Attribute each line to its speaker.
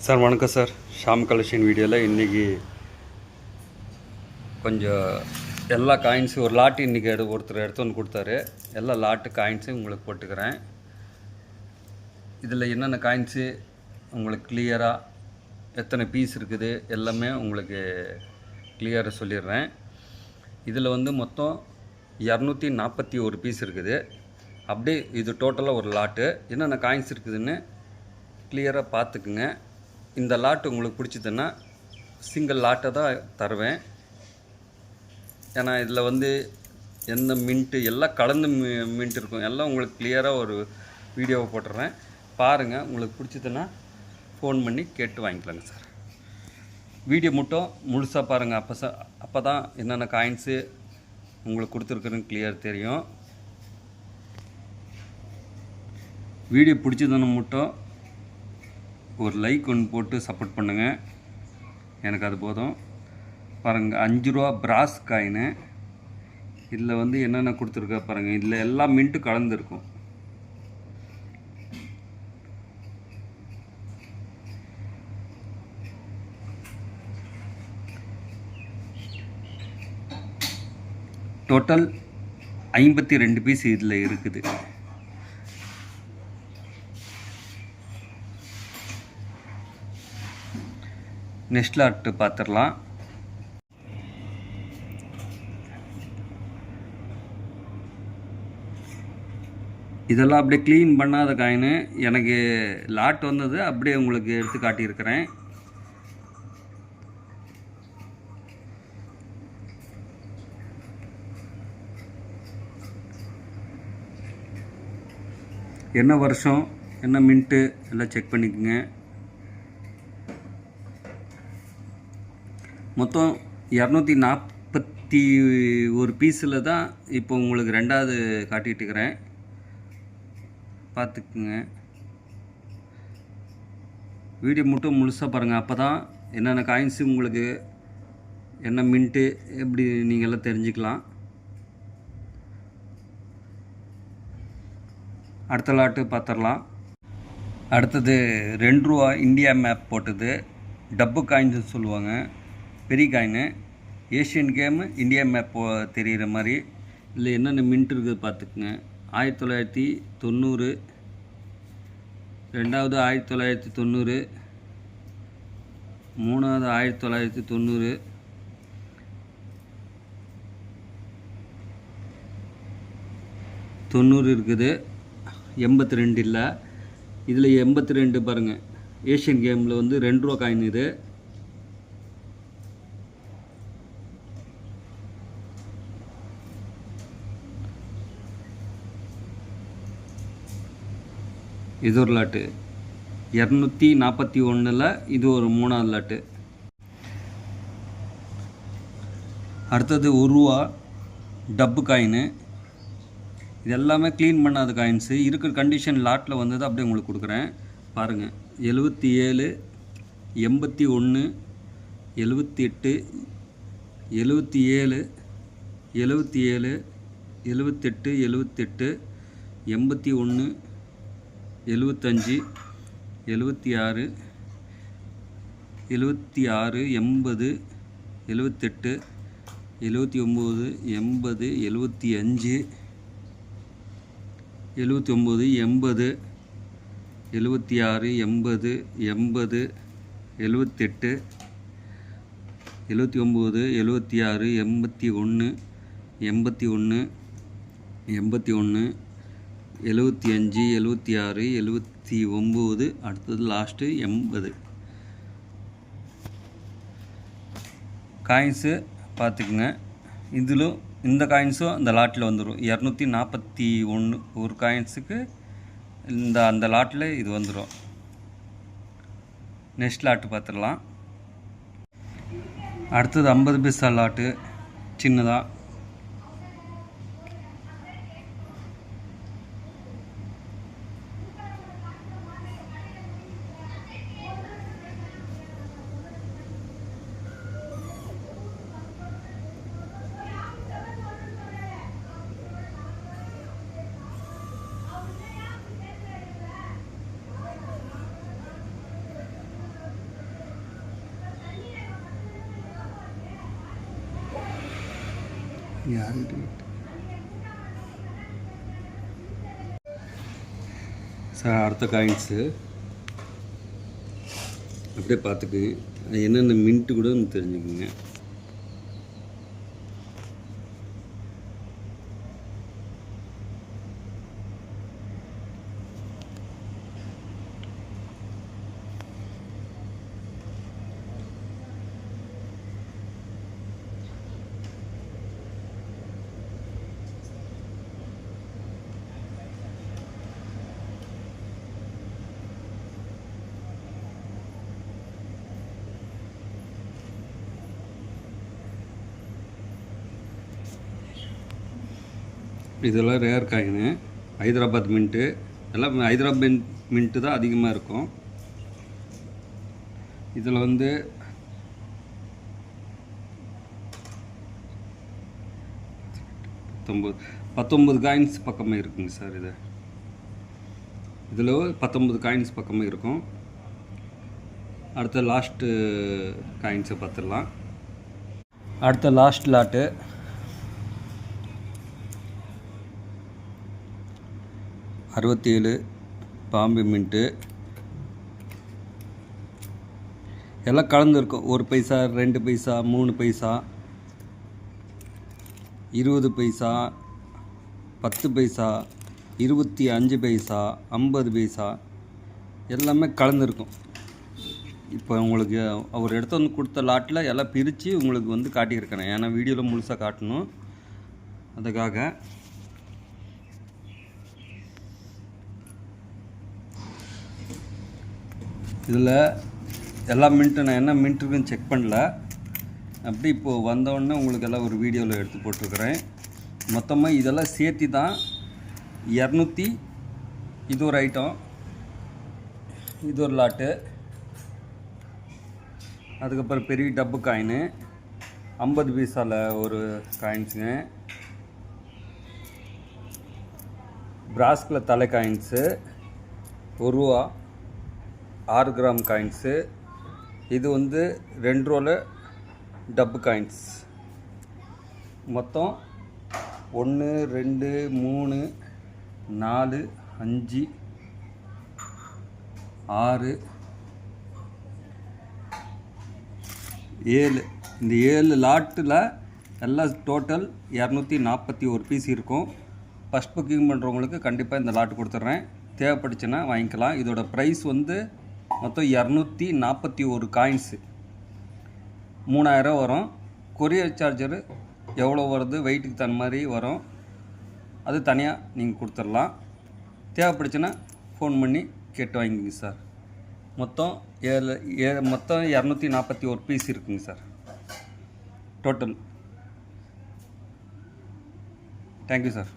Speaker 1: Sir வணக்கம் sir. Sham collection வீடியோவில் இன்றைக்கி கொஞ்சம் எல்லா காயின்ஸும் ஒரு லாட்டு இன்றைக்கி ஒருத்தர் எடுத்து வந்து கொடுத்தாரு. எல்லா லாட்டு காயின்ஸும் உங்களுக்கு போட்டுக்கிறேன். இதில் என்னென்ன காயின்ஸு உங்களுக்கு கிளியராக எத்தனை பீஸ் இருக்குது எல்லாமே உங்களுக்கு கிளியராக சொல்லிடுறேன். இதில் வந்து மொத்தம் 241 பீஸ் இருக்குது. அப்படியே இது டோட்டலாக ஒரு லாட்டு. என்னென்ன காயின்ஸ் இருக்குதுன்னு கிளியராக பார்த்துக்குங்க. இந்த லாட்டு உங்களுக்கு பிடிச்சதுன்னா சிங்கிள் லாட்டை தான் தருவேன். ஏன்னா இதில் வந்து எந்த மின்ட்டு எல்லாம் கலந்து மின்ட் இருக்கும். எல்லாம் உங்களுக்கு கிளியராக ஒரு வீடியோவை போட்டுடுறேன். பாருங்கள், உங்களுக்கு பிடிச்சதுன்னா ஃபோன் பண்ணி கேட்டு வாங்கிக்கலாங்க சார். வீடியோ மட்டும் முழுசாக பாருங்கள். அப்போ தான் என்னென்ன காயின்ஸு உங்களுக்கு கொடுத்துருக்குறதுன்னு கிளியர் தெரியும். வீடியோ பிடிச்சதுன்னு மட்டும் ஒரு லைக் ஒன்று போட்டு சப்போர்ட் பண்ணுங்கள். எனக்கு அது போதும். பாருங்கள், 5 ரூபா பிராஸ் காயினு. இதில் வந்து என்னென்ன கொடுத்துருக்கா பாருங்கள். இதில் எல்லா மின்ட்டும் கலந்துருக்கும். டோட்டல் 52 பீஸ் இதில் இருக்குது. நெக்ஸ்ட் லாட்டு பார்த்துடலாம். இதெல்லாம் அப்படியே க்ளீன் பண்ணாத காயினு. எனக்கு லாட் வந்தது அப்படியே உங்களுக்கு எடுத்து காட்டியிருக்கிறேன். என்ன வருஷம் என்ன மின்ட்டு எல்லாம் செக் பண்ணிக்கோங்க. மொத்தம் 241 பீஸில் தான் இப்போ உங்களுக்கு ரெண்டாவது காட்டிகிட்டுருக்கிறேன். பார்த்துக்குங்க. வீடியோ மட்டும் முழுசாக பாருங்கள். அப்போ தான் என்னென்ன காயின்ஸு உங்களுக்கு என்ன மின்ட்டு எப்படி நீங்கள் எல்லாம் தெரிஞ்சுக்கலாம். அடுத்த லாட்டு பார்த்துடலாம். அடுத்தது 2 ரூபா இந்தியா மேப் போட்டது. டப்பு காயின்ஸு சொல்லுவாங்க. பெரிய coin. Asian game India map தெரிகிற மாதிரி. இதில் என்னென்ன மின்ட் இருக்குது பார்த்துக்குங்க. 1990, ரெண்டாவது 1990, மூணாவது 1990, தொண்ணூறு இருக்குது. 82 இல்லை. இதில் 82 பாருங்கள். ஏஷியன் கேமில் வந்து 2 ரூபா காயின் இது. இது ஒரு லாட்டு. 241 இது ஒரு 3வது லாட்டு. அடுத்தது 1 ரூபா டப்பு காயினு. இது எல்லாமே க்ளீன் பண்ணாத காயின்ஸு. இருக்கிற கண்டிஷன் லாட்டில் வந்தது அப்படியே உங்களுக்கு கொடுக்குறேன். பாருங்கள், 77, 81, 78, 77, 77, 78, 78, 81, 75, 76, 76, 80, 78, 79, 80, 75, 79, 80, 76, 80, 80, 78, 79, 76, 81, 81, 81, 75, 76, 79. அடுத்தது லாஸ்ட்டு 80 காயின்ஸு பார்த்துக்குங்க. இதிலும் இந்த காயின்ஸும் அந்த லாட்டில் வந்துடும். 241 ஒரு காயின்ஸுக்கு அந்த லாட்டில் இது வந்துடும். நெக்ஸ்ட் லாட்டு பார்த்துடலாம். அடுத்தது 50 பைசா லாட்டு சின்னதாக. யாருக்கிட்ட சார் அடுத்த காயின்ஸு அப்படியே பார்த்துக்கு என்னென்ன மின்ட்டு கூட தெரிஞ்சுக்குங்க. இதெல்லாம் ரேர் காயினு, ஹைதராபாத் மின்ட்டு. எல்லாம் ஹைதராபாத் மின்ட்டு தான் அதிகமாக இருக்கும். இதில் வந்து 19 காயின்ஸ் பக்கமே இருக்குங்க சார். இதில் 19 காயின்ஸ் பக்கமே இருக்கும். அடுத்த லாஸ்ட்டு காயின்ஸை பார்த்துடலாம். அடுத்த லாஸ்ட் லாட்டு 67 பாம்பே மின்ட்டு. எல்லாம் கலந்துருக்கும். 1 பைசா, 2 பைசா, 3 பைசா, 20 பைசா, 10 பைசா, 25 பைசா, 50 பைசா எல்லாமே கலந்துருக்கும். இப்போ உங்களுக்கு அவர் எடுத்து வந்து கொடுத்த லாட்டில் எல்லாம் பிரித்து உங்களுக்கு வந்து காட்டியிருக்கிறேன். ஏன்னா வீடியோவில் முழுசாக காட்டணும், அதுக்காக. இதில் எல்லா மின்ட்டும் நான் என்ன மின்ட் இருக்குன்னு செக் பண்ணல. அப்படி இப்போது வந்தோடனே உங்களுக்கு எல்லாம் ஒரு வீடியோவில் எடுத்து போட்டிருக்கிறேன். மொத்தமாக இதெல்லாம் சேர்த்து தான் 200. இது ஒரு ஐட்டம், இது ஒரு லாட்டு. அதுக்கப்புறம் பெரிய டப்பு காயினு 50 பைசாவில் ஒரு காயின்ஸுங்க. பிராஸ்கில் தலை காயின்ஸு 1 ரூபா 6 கிராம் காயின்ஸு. இது வந்து 2 ரூபாவில் டப்பு காயின்ஸ். மொத்தம் 1 2 3 4 5 6 7. இந்த 7 லாட்டில் எல்லாம் டோட்டல் 241 பீஸ் இருக்கும். ஃபஸ்ட் புக்கிங் பண்ணுறவங்களுக்கு கண்டிப்பாக இந்த லாட்டு கொடுத்துட்றேன். தேவைப்பட்டுச்சுன்னா வாங்கிக்கலாம். இதோட ப்ரைஸ் வந்து மொத்தம் 241 காயின்ஸு 3000 வரும். கொரியர் சார்ஜரு எவ்வளோ வருது, வெயிட்டுக்கு தகுந்த மாதிரி வரும். அது தனியாக நீங்கள் கொடுத்துடலாம். தேவைப்பட்டுச்சுன்னா ஃபோன் பண்ணி கேட்டு வாங்கிங்க சார். மொத்தம் 241 பீஸ் இருக்குங்க சார் டோட்டல். Thank you sir.